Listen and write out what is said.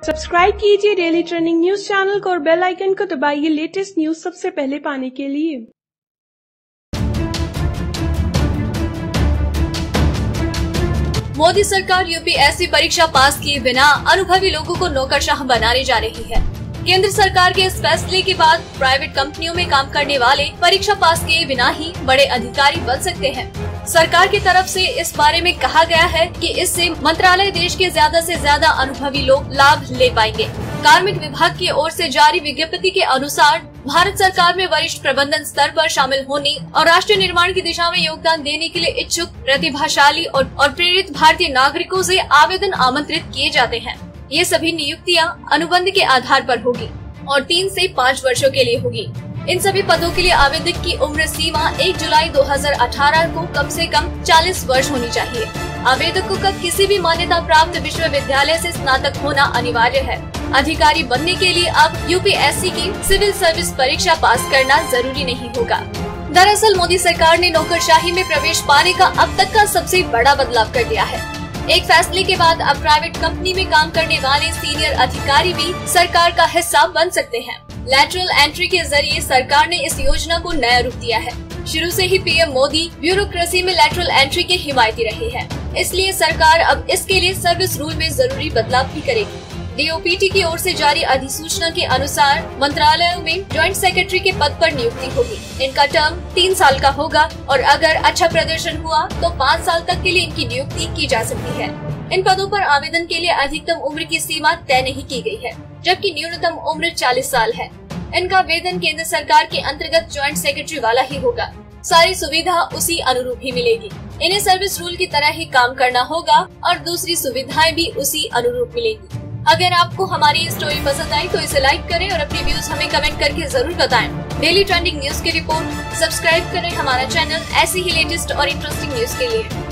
Subscribe कीजिए daily trending news channel को और बेल आइकन को दबाइए लेटेस्ट न्यूज सबसे पहले पाने के लिए। मोदी सरकार यूपीएससी परीक्षा पास किए बिना अनुभवी लोगों को नौकरशाह बनाने जा रही है। केंद्र सरकार के इस फैसले के बाद प्राइवेट कंपनियों में काम करने वाले परीक्षा पास किए बिना ही बड़े अधिकारी बन सकते हैं। सरकार की तरफ से इस बारे में कहा गया है कि इससे मंत्रालय देश के ज्यादा से ज्यादा अनुभवी लोग लाभ ले पाएंगे। कार्मिक विभाग की ओर से जारी विज्ञप्ति के अनुसार भारत सरकार में वरिष्ठ प्रबंधन स्तर पर शामिल होने और राष्ट्र निर्माण की दिशा में योगदान देने के लिए इच्छुक, प्रतिभाशाली और प्रेरित भारतीय नागरिकों से आवेदन आमंत्रित किए जाते हैं। ये सभी नियुक्तियां अनुबंध के आधार पर होगी और 3 से 5 वर्षों के लिए होगी। इन सभी पदों के लिए आवेदक की उम्र सीमा 1 जुलाई 2018 को कम से कम 40 वर्ष होनी चाहिए। आवेदकों का किसी भी मान्यता प्राप्त विश्वविद्यालय से स्नातक होना अनिवार्य है। अधिकारी बनने के लिए अब यूपीएससी की सिविल सर्विस परीक्षा पास करना जरूरी नहीं होगा। दरअसल मोदी सरकार ने नौकरशाही में प्रवेश पाने का अब तक का सबसे बड़ा बदलाव कर दिया है। एक फैसले के बाद अब प्राइवेट कंपनी में काम करने वाले सीनियर अधिकारी भी सरकार का हिस्सा बन सकते हैं। लैटरल एंट्री के जरिए सरकार ने इस योजना को नया रूप दिया है। शुरू से ही पीएम मोदी ब्यूरोक्रेसी में लैटरल एंट्री के हिमायती रहे हैं, इसलिए सरकार अब इसके लिए सर्विस रूल में जरूरी बदलाव भी करेगी। डीओपीटी की ओर से जारी अधिसूचना के अनुसार मंत्रालयों में ज्वाइंट सेक्रेटरी के पद पर नियुक्ति होगी। इनका टर्म 3 साल का होगा और अगर अच्छा प्रदर्शन हुआ तो 5 साल तक के लिए इनकी नियुक्ति की जा सकती है। इन पदों पर आवेदन के लिए अधिकतम उम्र की सीमा तय नहीं की गई है, जबकि न्यूनतम उम्र 40 साल है। इनका वेतन केंद्र सरकार के अंतर्गत ज्वाइंट सेक्रेटरी वाला ही होगा। सारी सुविधा उसी अनुरूप ही मिलेगी। इन्हें सर्विस रूल की तरह ही काम करना होगा और दूसरी सुविधाएं भी उसी अनुरूप मिलेगी। अगर आपको हमारी ये स्टोरी पसंद आई तो इसे लाइक करें और अपनी व्यूज हमें कमेंट करके जरूर बताएं। डेली ट्रेंडिंग न्यूज की रिपोर्ट सब्सक्राइब करें हमारा चैनल ऐसी ही लेटेस्ट और इंटरेस्टिंग न्यूज के लिए।